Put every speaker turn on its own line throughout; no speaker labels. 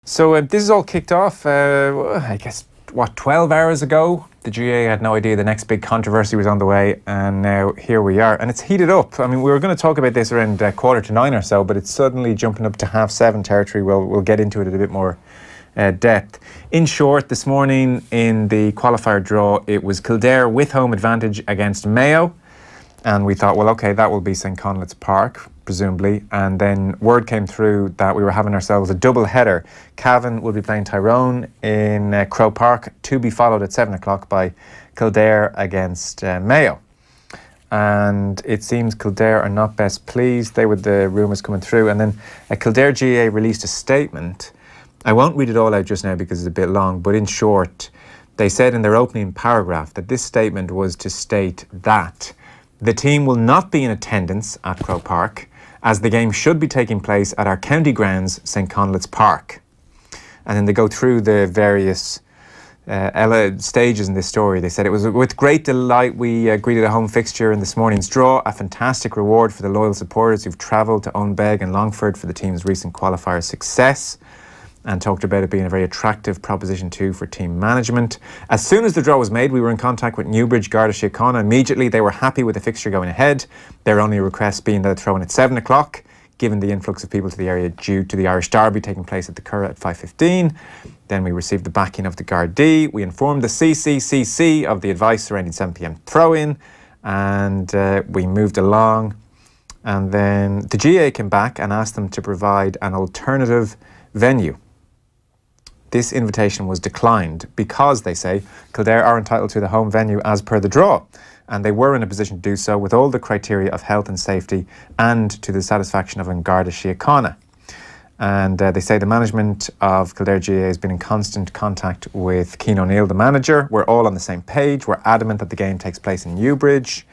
So this is all kicked off, I guess, what, 12 hours ago? The GAA had no idea the next big controversy was on the way, and now here we are. And it's heated up. I mean, we were going to talk about this around 9:15 or so, but it's suddenly jumping up to 7:30 territory. We'll get into it in a bit more depth. In short, this morning in the qualifier draw, it was Kildare with home advantage against Mayo. And we thought, well, OK, that will be St Conleth's Park, presumably. And then word came through that we were having ourselves a double header. Cavan will be playing Tyrone in Croke Park, to be followed at 7 o'clock by Kildare against Mayo. And it seems Kildare are not best pleased. They were the rumours coming through. And then Kildare GAA released a statement. I won't read it all out just now because it's a bit long, but in short, they said in their opening paragraph that this statement was to state that the team will not be in attendance at Croke Park, as the game should be taking place at our county grounds, St Conleth's Park. And then they go through the various stages in this story. They said it was with great delight we greeted a home fixture in this morning's draw, a fantastic reward for the loyal supporters who've travelled to Ownbeg and Longford for the team's recent qualifier success, and talked about it being a very attractive proposition too for team management. As soon as the draw was made, we were in contact with Newbridge GAA Showdown. Immediately they were happy with the fixture going ahead, their only request being that it throw in at 7 o'clock, given the influx of people to the area due to the Irish Derby taking place at the Curragh at 5:15. Then we received the backing of the Gardaí. We informed the CCCC of the advice surrounding 7 p.m. throw-in, and we moved along. And then the GAA came back and asked them to provide an alternative venue. This invitation was declined because, they say, Kildare are entitled to the home venue as per the draw, and they were in a position to do so with all the criteria of health and safety and to the satisfaction of Garda Síochána. And they say the management of Kildare GAA has been in constant contact with Cian O'Neill, the manager. We're all on the same page. We're adamant that the game takes place in Newbridge.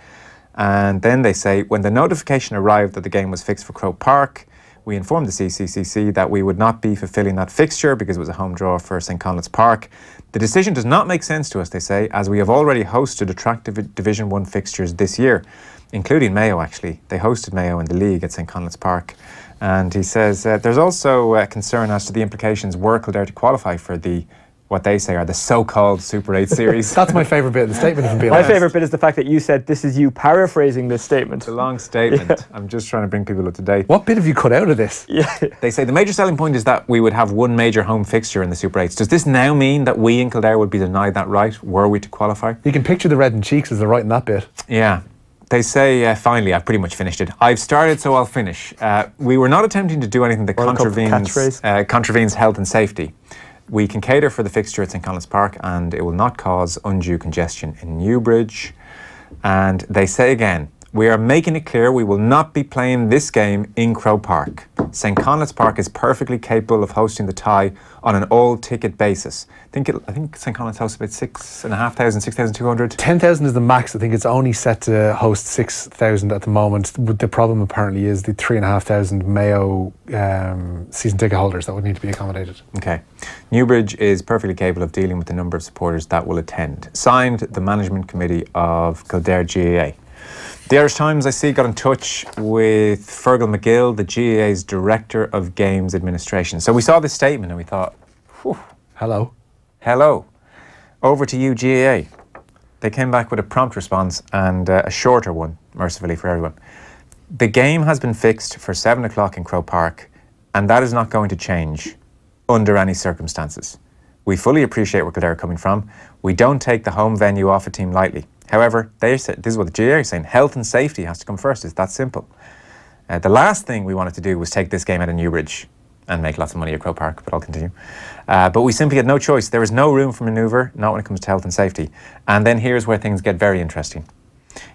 And then they say when the notification arrived that the game was fixed for Croke Park, we informed the CCCC that we would not be fulfilling that fixture because it was a home draw for St Conleth's Park. The decision does not make sense to us, they say, as we have already hosted attractive Division 1 fixtures this year, including Mayo, actually. They hosted Mayo in the league at St Conleth's Park. And he says there's also concern as to the implications were Kildare to qualify for what they say are the so-called Super 8 series.
That's my favourite bit of the statement, if I'm being
honest.
My
favourite bit is the fact that you said this is you paraphrasing this statement.
It's a long statement. Yeah. I'm just trying to bring people up to date.
What bit have you cut out of this?
Yeah.
They say the major selling point is that we would have one major home fixture in the Super 8s. Does this now mean that we in Kildare would be denied that right, were we to qualify?
You can picture the red in cheeks as they're writing that bit.
Yeah. They say, finally, I've pretty much finished it. I've started, so I'll finish. We were not attempting to do anything that contravenes health and safety. We can cater for the fixture at St Conleth's Park and it will not cause undue congestion in Newbridge. And they say again, we are making it clear we will not be playing this game in Croke Park. St Conleth's Park is perfectly capable of hosting the tie on an all-ticket basis. I think St Conleth's hosts about 6,500, 6,200.
10,000 is the max. I think it's only set to host 6,000 at the moment. The problem apparently is the 3,500 Mayo season ticket holders that would need to be accommodated.
Okay. Newbridge is perfectly capable of dealing with the number of supporters that will attend. Signed, the management committee of Kildare GAA. The Irish Times, I see, got in touch with Fergal McGill, the GAA's Director of Games Administration. So we saw this statement and we thought, whew.
Hello.
Hello. Over to you, GAA. They came back with a prompt response and a shorter one, mercifully for everyone. The game has been fixed for 7 o'clock in Croke Park, and that is not going to change under any circumstances. We fully appreciate where Kildare are coming from. We don't take the home venue off a team lightly. However, they said, this is what the GAA is saying, health and safety has to come first. It's that simple. The last thing we wanted to do was take this game out of Newbridge and make lots of money at Croke Park, but I'll continue. But we simply had no choice. There is no room for manoeuvre, not when it comes to health and safety. And then here's where things get very interesting.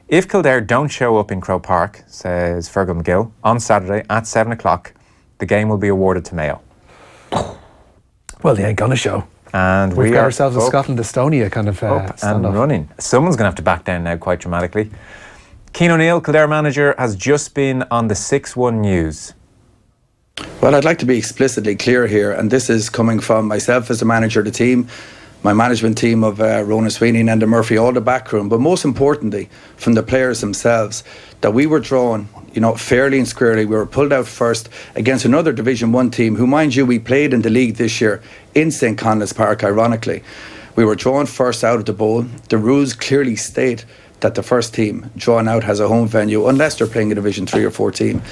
If Kildare don't show up in Croke Park, says Fergal McGill, on Saturday at 7 o'clock, the game will be awarded to Mayo.
Well, they ain't gonna show.
And
we've got ourselves a Scotland-Estonia kind of
up and running. Someone's going to have to back down now quite dramatically. Cian O'Neill, Kildare manager, has just been on the 6-1 news.
Well, I'd like to be explicitly clear here, and this is coming from myself as the manager of the team, my management team of Ronan Sweeney and Enda Murphy, all the backroom, but most importantly from the players themselves, that we were drawn, you know, fairly and squarely. We were pulled out first against another Division 1 team who, mind you, we played in the league this year in St. Conleth's Park, ironically. We were drawn first out of the bowl. The rules clearly state that the first team drawn out has a home venue, unless they're playing a Division 3 or 4 team,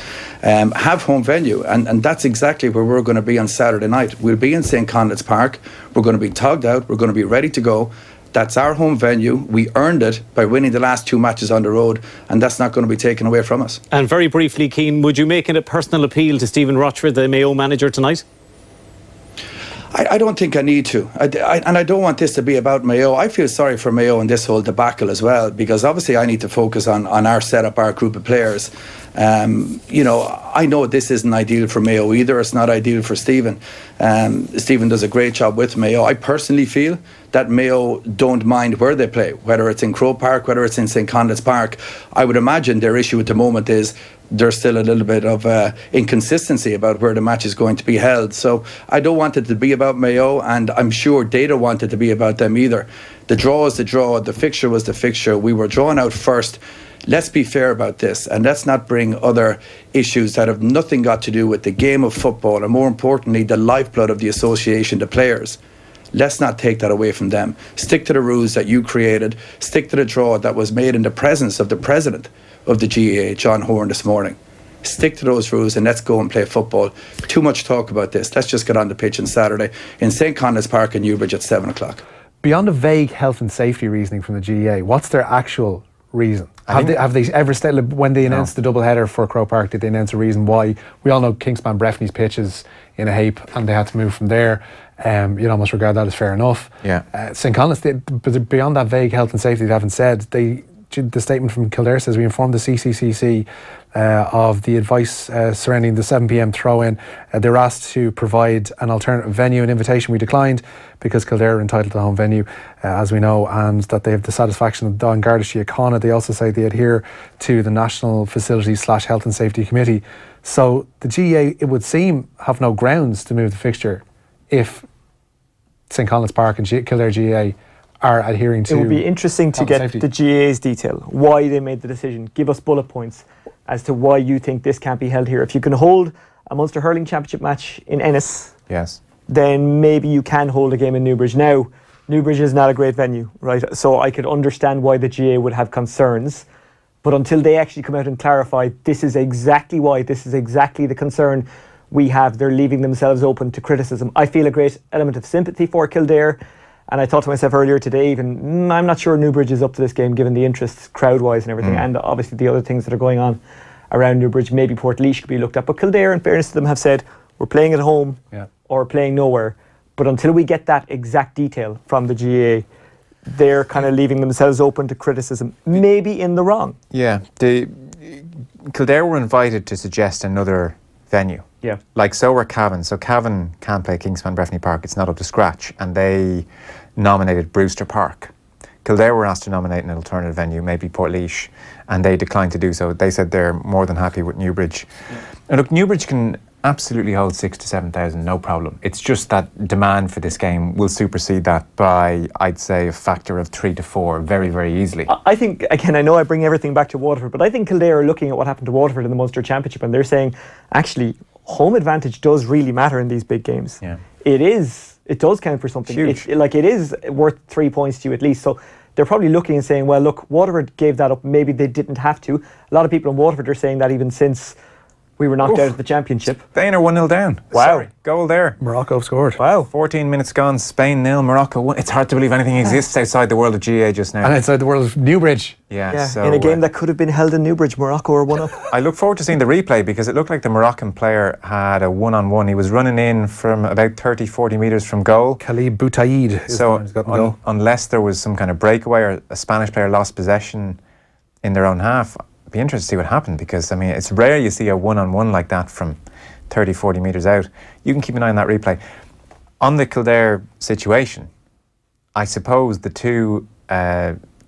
have home venue. And that's exactly where we're going to be on Saturday night. We'll be in St. Conleth's Park. We're going to be togged out. We're going to be ready to go. That's our home venue. We earned it by winning the last 2 matches on the road, and that's not going to be taken away from us.
And very briefly, Keane, would you make it a personal appeal to Stephen Rochford, the Mayo manager, tonight?
I don't think I need to. And I don't want this to be about Mayo. I feel sorry for Mayo in this whole debacle as well, because obviously I need to focus on our setup, our group of players. You know, I know this isn't ideal for Mayo either. It's not ideal for Stephen. Stephen does a great job with Mayo. I personally feel that Mayo don't mind where they play, whether it's in Croke Park, whether it's in St. Conleth's Park. I would imagine their issue at the moment is there's still a little bit of inconsistency about where the match is going to be held. So I don't want it to be about Mayo, and I'm sure they don't want it to be about them either. The draw is the draw, the fixture was the fixture. We were drawn out first. Let's be fair about this, and let's not bring other issues that have nothing got to do with the game of football, and more importantly, the lifeblood of the association, the players. Let's not take that away from them. Stick to the rules that you created. Stick to the draw that was made in the presence of the president of the GAA, John Horn, this morning. Stick to those rules and let's go and play football. Too much talk about this. Let's just get on the pitch on Saturday in St. Conleth's Park in Newbridge at 7 o'clock.
Beyond a vague health and safety reasoning from the GAA, what's their actual reason? Have they ever stated, when they announced the double header for Croke Park, did they announce a reason why? We all know Kingspan Breffney's pitch is in a heap and they had to move from there. You'd almost regard that as fair enough.
Yeah.
St. Conleth's, but beyond that vague health and safety they haven't said, the statement from Kildare says, we informed the CCCC of the advice surrounding the 7 p.m. throw-in. They were asked to provide an alternative venue. An invitation we declined because Kildare are entitled to home venue, as we know, and that they have the satisfaction of Don Garda Síochána. They also say they adhere to the National Facilities / Health and Safety Committee. So the GAA, it would seem, have no grounds to move the fixture if St. Conleth's Park and Kildare GAA are adhering to.
It would be interesting to get
safety.
the GAA's detail, why they made the decision. Give us bullet points as to why you think this can't be held here. If you can hold a Munster Hurling Championship match in Ennis,
Yes.
then maybe you can hold a game in Newbridge. Now, Newbridge is not a great venue, right? So I could understand why the GAA would have concerns, but until they actually come out and clarify, this is exactly why, this is exactly the concern we have, they're leaving themselves open to criticism. I feel a great element of sympathy for Kildare. And I thought to myself earlier today, even, I'm not sure Newbridge is up to this game, given the interest crowd-wise and everything, and obviously the other things that are going on around Newbridge. Maybe Portlaoise could be looked at. But Kildare, in fairness to them, have said, we're playing at home or playing nowhere. But until we get that exact detail from the GAA, they're kind of leaving themselves open to criticism, maybe in the wrong.
Yeah. Kildare were invited to suggest another venue.
Yeah.
Like, so were Cavan. So Cavan can't play Kingspan Breffney Park. It's not up to scratch. And they nominated Brewster Park. Kildare were asked to nominate an alternative venue, maybe Portlaoise, and they declined to do so. They said they're more than happy with Newbridge. Yeah. And look, Newbridge can absolutely hold 6,000 to 7,000, no problem. It's just that demand for this game will supersede that by, I'd say, a factor of 3 to 4 very, very easily.
I think, again, I know I bring everything back to Waterford, but I think Kildare are looking at what happened to Waterford in the Munster Championship, and they're saying, actually, home advantage does really matter in these big games.
Yeah.
It does count for something.
Huge.
It is worth 3 points to you at least. So they're probably looking and saying, well, look, Waterford gave that up. Maybe they didn't have to. A lot of people in Waterford are saying that even since we were knocked out of the championship.
Spain are 1-0 down.
Wow.
Sorry. Goal there.
Morocco scored.
Wow.
14 minutes gone. Spain 0, Morocco 1. It's hard to believe anything exists outside the world of GAA just now.
And outside the world of Newbridge.
Yeah, so,
in a game that could have been held in Newbridge, Morocco are 1-up.
I look forward to seeing the replay because it looked like the Moroccan player had a one-on-one. He was running in from about 30, 40 metres from goal.
Khalid Boutaïd.
So unless there was some kind of breakaway or a Spanish player lost possession in their own half, I'd be interested to see what happened, because I mean, it's rare you see a one-on-one like that from 30, 40 metres out. You can keep an eye on that replay. On the Kildare situation, I suppose the two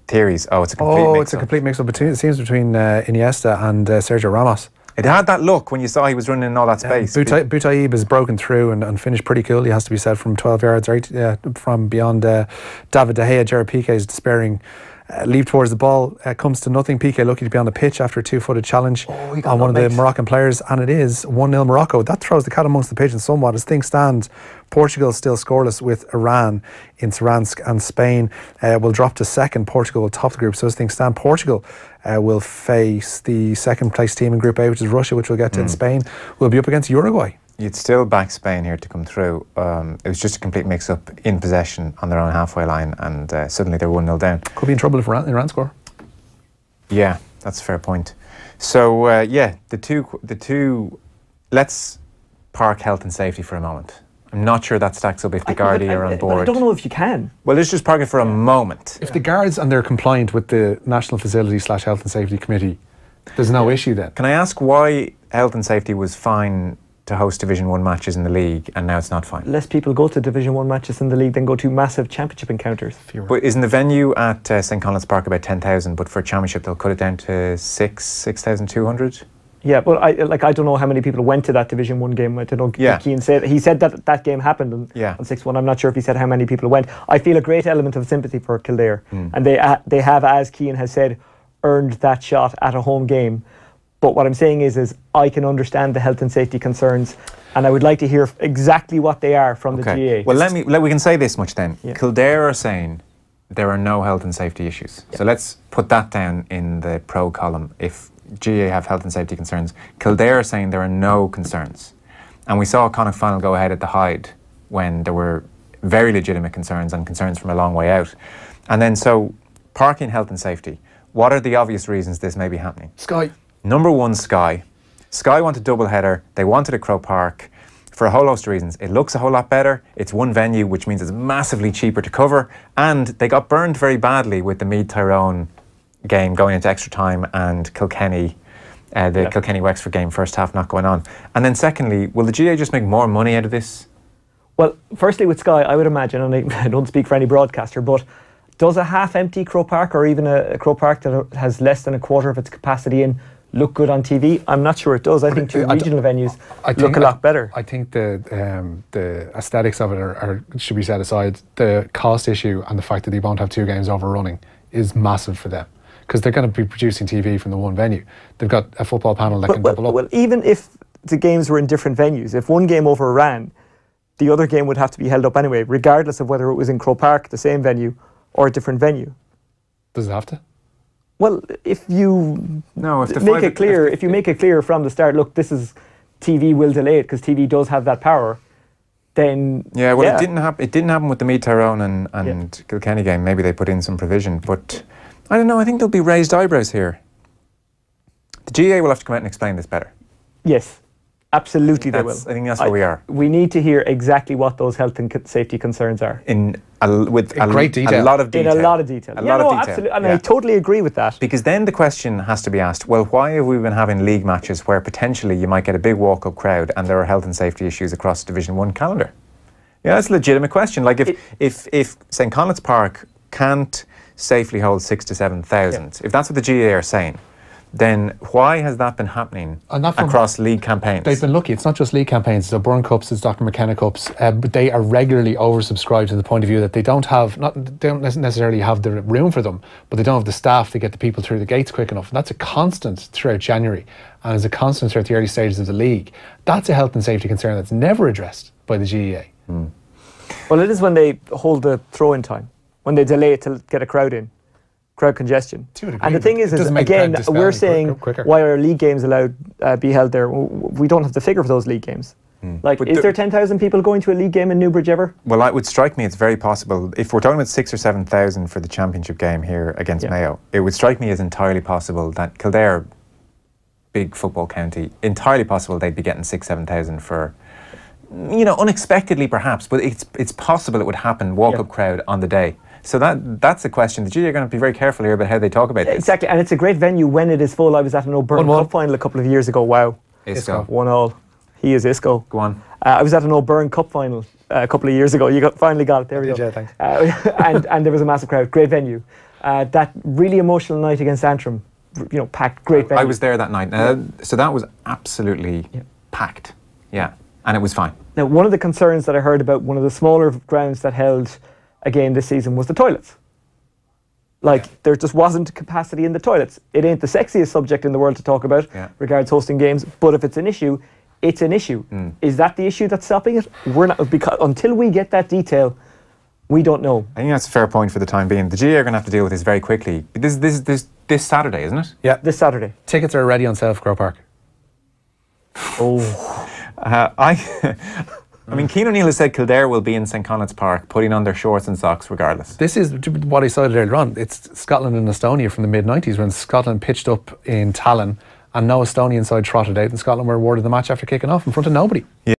theories. It's a complete mix-up.
It's a complete mix-up. It seems between Iniesta and Sergio Ramos.
It had that look when you saw he was running in all that space.
Boutaib has broken through and finished pretty coolly, has to be said, from 12 yards, right? Yeah, from beyond David De Gea. Jared Piqué's despairing leap towards the ball comes to nothing. Piqué lucky to be on the pitch after a 2-footed challenge on one of the Moroccan players, and it is 1-0 Morocco. That throws the cat amongst the pigeons somewhat. As things stand, Portugal still scoreless with Iran in Saransk, and Spain will drop to second. Portugal will top the group. So as things stand, Portugal will face the second place team in Group A, which is Russia, which we'll get to, in Spain. Will be up against Uruguay.
You'd still back Spain here to come through. It was just a complete mix-up in possession on their own halfway line, and suddenly they're 1-0 down.
Could be in trouble if Iran score.
Yeah, that's a fair point. So yeah, the two. Let's park health and safety for a moment. I'm not sure that stacks up if the Gardaí are on board.
I don't know if you can.
Well, let's just park it for a moment.
If the guards and they're compliant with the National Facility / Health and Safety Committee, there's no issue then.
Can I ask why health and safety was fine to host Division 1 matches in the league and now it's not fine?
Less people go to Division 1 matches in the league than go to massive championship encounters.
But isn't the venue at St. Conleth's Park about 10,000, but for a championship they'll cut it down to 6,200?
Yeah, but I don't know how many people went to that Division 1 game. I don't know.
Yeah.
Keane said that game happened on 6-1. I'm not sure if he said how many people went. I feel a great element of sympathy for Kildare, and they have, as Keane has said, earned that shot at a home game. But what I'm saying is I can understand the health and safety concerns, and I would like to hear exactly what they are from the GAA.
Well, we can say this much then.
Yeah.
Kildare are saying there are no health and safety issues. Yeah. So let's put that down in the pro column. If GAA have health and safety concerns, Kildare are saying there are no concerns. And we saw a Connacht final go ahead at the Hyde when there were very legitimate concerns and concerns from a long way out. And then so parking health and safety. What are the obvious reasons this may be happening?
Sky.
Number one, Sky. Sky wanted double header. They wanted at Croke Park for a whole host of reasons. It looks a whole lot better. It's one venue, which means it's massively cheaper to cover. And they got burned very badly with the Meath Tyrone game going into extra time and Kilkenny, Kilkenny Wexford game first half not going on. And then secondly, will the GAA just make more money out of this?
Well, firstly with Sky, I would imagine, and I don't speak for any broadcaster, but does a half-empty Croke Park or even a Croke Park that has less than a quarter of its capacity in look good on TV? I'm not sure it does. I think two regional venues look a lot better.
I think the aesthetics of it should be set aside. The cost issue and the fact that they won't have two games overrunning is massive for them, because they're going to be producing TV from the one venue. They've got a football panel that can double up.
Well, even if the games were in different venues, if one game overran, the other game would have to be held up anyway, regardless of whether it was in Croke Park, the same venue, or a different venue.
Does it have to?
Well, if you make it clear from the start, look, this is TV will delay it because TV does have that power, then
it didn't happen. It didn't happen with the Meath Tyrone and Kilkenny game. Maybe they put in some provision, but I don't know. I think there'll be raised eyebrows here. The GAA will have to come out and explain this better.
Yes, absolutely they will.
I think that's where we are.
We need to hear exactly what those health and safety concerns are.
With great detail.
A lot of detail.
In a lot of detail. Absolutely. And I totally agree with that.
Because then the question has to be asked, well, why have we been having league matches where potentially you might get a big walk-up crowd and there are health and safety issues across the Division 1 calendar? Yeah, that's a legitimate question. Like if St. Conleth's Park can't safely hold 6,000 to 7,000, if that's what the GAA are saying, then why has that been happening across league campaigns?
They've been lucky. It's not just league campaigns. It's O'Byrne Cups, it's Dr. McKenna Cups, but they are regularly oversubscribed to the point of view that they don't necessarily have the room for them, but they don't have the staff to get the people through the gates quick enough. And that's a constant throughout January, and is a constant throughout the early stages of the league. That's a health and safety concern that's never addressed by the GAA.
Well, it is when they hold the throw-in time, when they delay it to get a crowd in. Crowd congestion. And the thing is again, we're saying why are league games allowed be held there? We don't have the figure for those league games. Like, is there 10,000 people going to a league game in Newbridge ever?
Well, it would strike me it's very possible. If we're talking about 6,000 or 7,000 for the championship game here against Mayo, it would strike me as entirely possible that Kildare, big football county, entirely possible they'd be getting 6,000, 7,000 for, unexpectedly perhaps, but it's possible it would happen, walk-up crowd on the day. So that's a question. The GAA are going to be very careful here about how they talk about this.
Exactly, and it's a great venue when it is full. I was at an O'Byrne Cup final a couple of years ago. Wow.
Isco.
1-1. He is Isco.
Go on.
I was at an O'Byrne Cup final a couple of years ago. You finally got it. There we go.
Yeah, thanks.
And there was a massive crowd. Great venue. That really emotional night against Antrim, packed, great venue.
I was there that night. So that was absolutely packed. Yeah, and it was fine.
Now, one of the concerns that I heard about one of the smaller grounds that held a game this season was the toilets. There just wasn't capacity in the toilets. It ain't the sexiest subject in the world to talk about regards hosting games, but if it's an issue, it's an issue. Is that the issue that's stopping it? We're not, because until we get that detail, we don't know.
I think that's a fair point for the time being. The GAA are going to have to deal with this very quickly. This Saturday, isn't it?
Yeah,
this Saturday.
Tickets are already on sale for Croke Park.
I mean, Cian O'Neill has said Kildare will be in St. Connett's Park putting on their shorts and socks regardless.
This is what I cited earlier on. It's Scotland and Estonia from the mid-90s when Scotland pitched up in Tallinn and no Estonian side trotted out and Scotland were awarded the match after kicking off in front of nobody. Yeah.